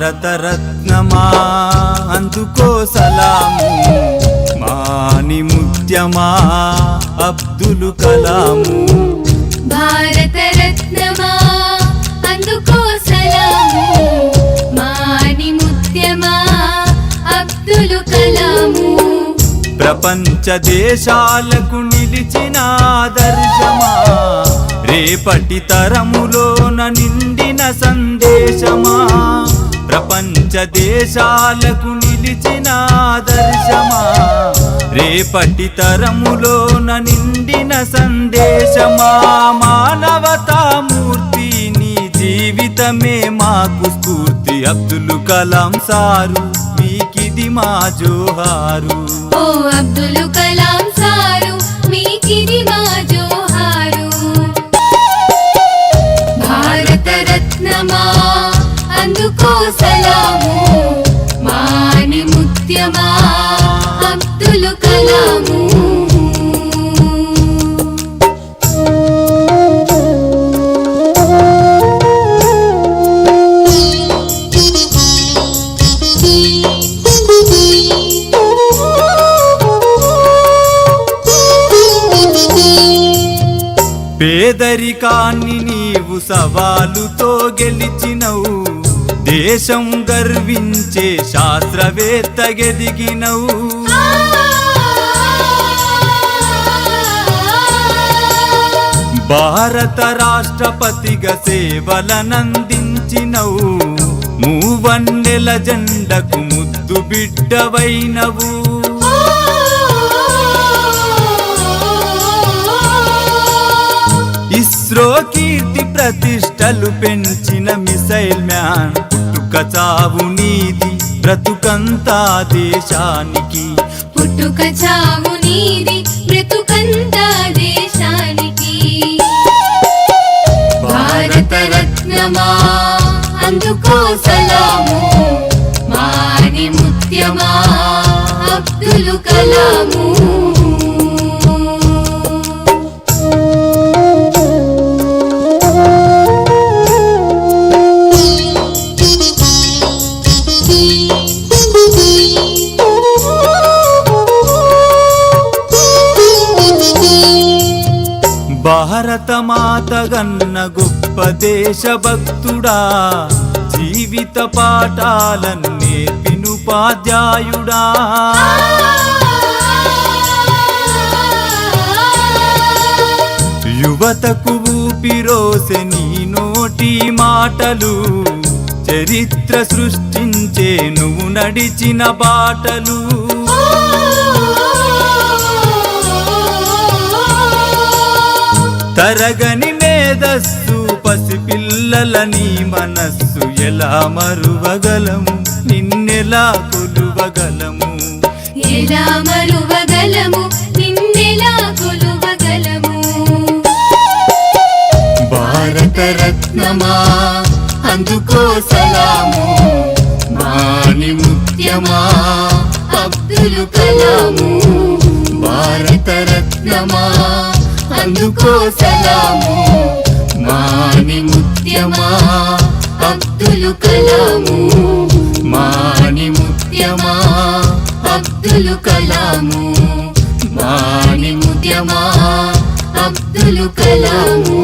భారతరత్నమా అందుకో సలాము, మాని ముత్యమా అబ్దుల్ కలాము. భారతరత్నమా అందుకో సలాము, మాని ముత్యమా అబ్దుల్ కలాము. ప్రపంచ దేశాలకు నిలిచిన ఆదర్శమా, రేపటి తరములోన నిండిన సందేశమా. ప్రపంచ దేశాలకు నిలిచిన ఆదర్శమా, రేపటి తరములోన నిండిన సందేశమా. మానవతామూర్తి నీ జీవితమే మాకు స్ఫూర్తి. అబ్దుల్ కలాం సారు మీకిది మా జోహారు. ఓ అబ్దుల్ కలాం సారు మీకిది మా జోహారు. భారతరత్నమా అందుకో సలాము, మాని ముత్యమా అబ్దుల్ కలాము. పేదరికాన్ని నీవు సవాలుతో గెలిచినవు, దేశం గర్వించే శాస్త్రవేత్త గెదిగినవు. భారత రాష్ట్రపతిగా సేవలనందించినవు, మూవన్నెల జెండకు ముద్దు బిడ్డవైనవు. ఇస్రో కీర్తి ప్రతిష్టలు పెంచిన మిసైల్ మ్యాన్. పుట్టుక చావు నీది బ్రతుకంతా దేశానికి, పుట్టుక చావు నీది బ్రతుకంతా దేశానికి. భారతరత్నమా అందుకో సలాము, మాని ముత్యమా అబ్దుల్ కలాము. భారత మాత గన్న గొప్ప దేశభక్తుడా, జీవిత పాఠాలను నేర్పినుపాధ్యాయుడా. యువతకు ఊపిరోసె నీ నోటి మాటలు, చరిత్ర సృష్టించే నువ్వు నడిచిన బాటలు. తరగని మేధస్సు పసిపిల్లల నీ మనస్సు, ఎలా మరువగలము నిన్నెలా కొలువగలము. ఎలా మరువగలము నిన్నెలా కొలువగలము. భారతరత్నమా అందుకో సలాము, మాని ముత్యమా అబ్దుల్ కలాము. భారతరత్నమా అందుకో సలాము, మాని ముత్యమా అబ్దుల్ కలాము. మాని ముత్యమా అబ్దుల్ కలాము, మాని ముత్యమా అబ్దుల్ కలాము.